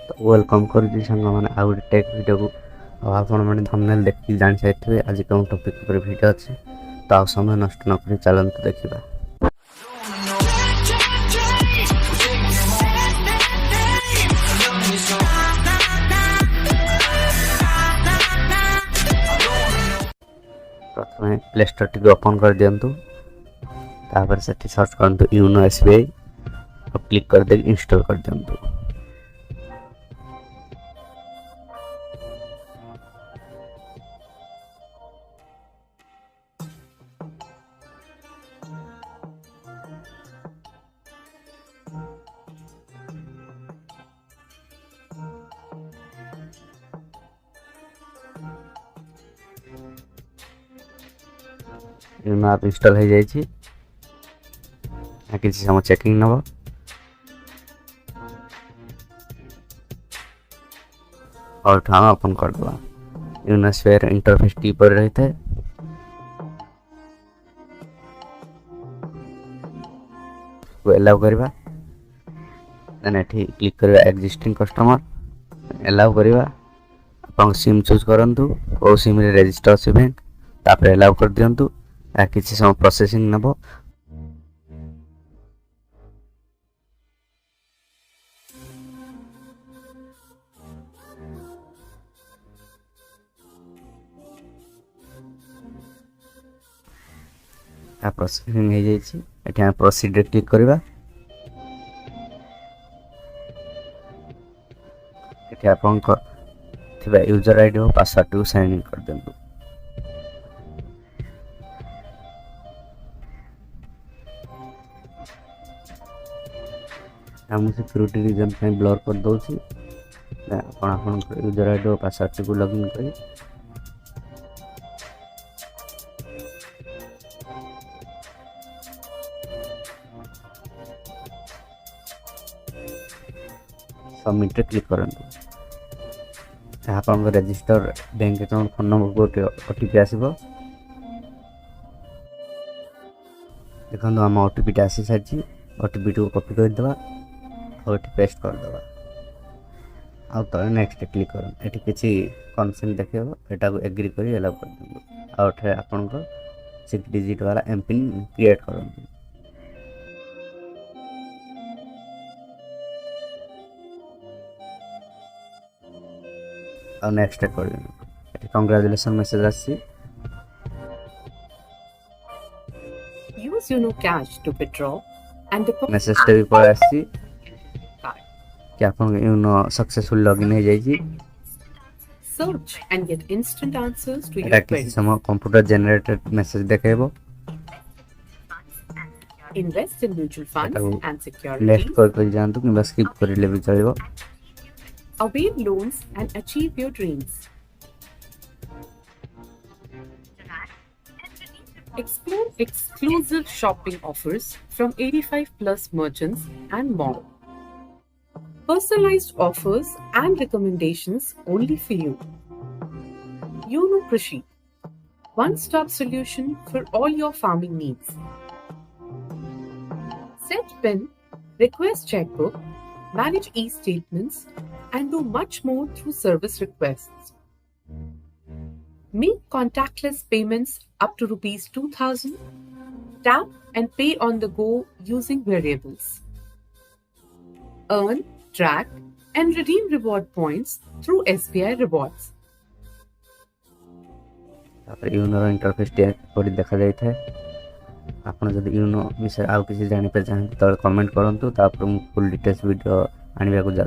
तो वेलकम करुँच सांग मैंने आउ गोटे टेक वीडियो को आपण मैंने थंबनेल देखि जान सारे आज कौन टॉपिक पर वीडियो अच्छे तो आ समय नष्ट न कर चलते देखा। प्रथम प्ले स्टोर टी ओपन कर दिंतु तापर से सर्च करते योनो एसबीआई और क्लिक कर दे इंस्टॉल कर दिंतु। योनो आप इंस्टॉल हो जाए किसी समय चेकिंग नब और ठाम ओपन कर दवा। योनो एसबीआई इंटरफेस टी पर रही है एलाउ करवा देन एठी क्लिक करवा एक्जिस्टिंग कस्टमर एलाउ करवा अपन सिम चूज करंतु ओ सिम रे रजिस्टर अछि बैंक तापर एलाउ कर दियंतु आ किसी समय प्रोसेसिंग नबो। प्रोसेसिंग हो जाइए एठी प्रोसीड क्लिक करवा एठी आपन को थिबा यूजर आईडी और पासवर्ड को साइन इन कर देंतु। हम सिक्योरिटी रीजन पे ब्लर कर दोछि आपन यूजर आईडी और पासवर्ड को लॉगिन करी सबमिट क्लिक करंतु। आपन register bank account phone number को ओटीपी आसीबो देखो आम ओटीपी आसी सारी ओटीपी को कॉपी कर देवा और पेस्ट कर देवा आ तो नेक्स्ट क्लिक कर एटी किसी कंसेंट देखो एटा को एग्री करी एलाउ कर देबो आ उठे आपन को 6 डिजिट वाला एम पिन क्रिएट करंतु। और नेक्स्ट कर देबो कांग्रेचुलेशन मैसेज आसी use YONO cash to withdraw and deposit message टे भी पड़ आसी कि आपन योनो सक्सेसफुल लॉगिन हो जाई search and get instant answers to your किसी queries. समय कंप्यूटर जनरेटेड मैसेज देखेबो Invest in mutual funds and securities. Next कर जानतु कि बस स्किप कर ले भी चलेबो। Avail loans and achieve your dreams. Explore exclusive shopping offers from 85 plus merchants and more. Personalized offers and recommendations only for you. YONO Krishi, one-stop solution for all your farming needs. Set PIN, request checkbook, manage e-statements, and do much more through service requests. Make contactless payments up to Rs 2,000. Tap and pay on the go using variables. Earn, track, and redeem reward points through SBI Rewards. YONO interface परी देखा जाए थे आपन जदि YONO विषय आउ किसी जानि पे चाहते तो कमेंट करंतु तापर फुल डिटेल्स वीडियो आनिबा को जा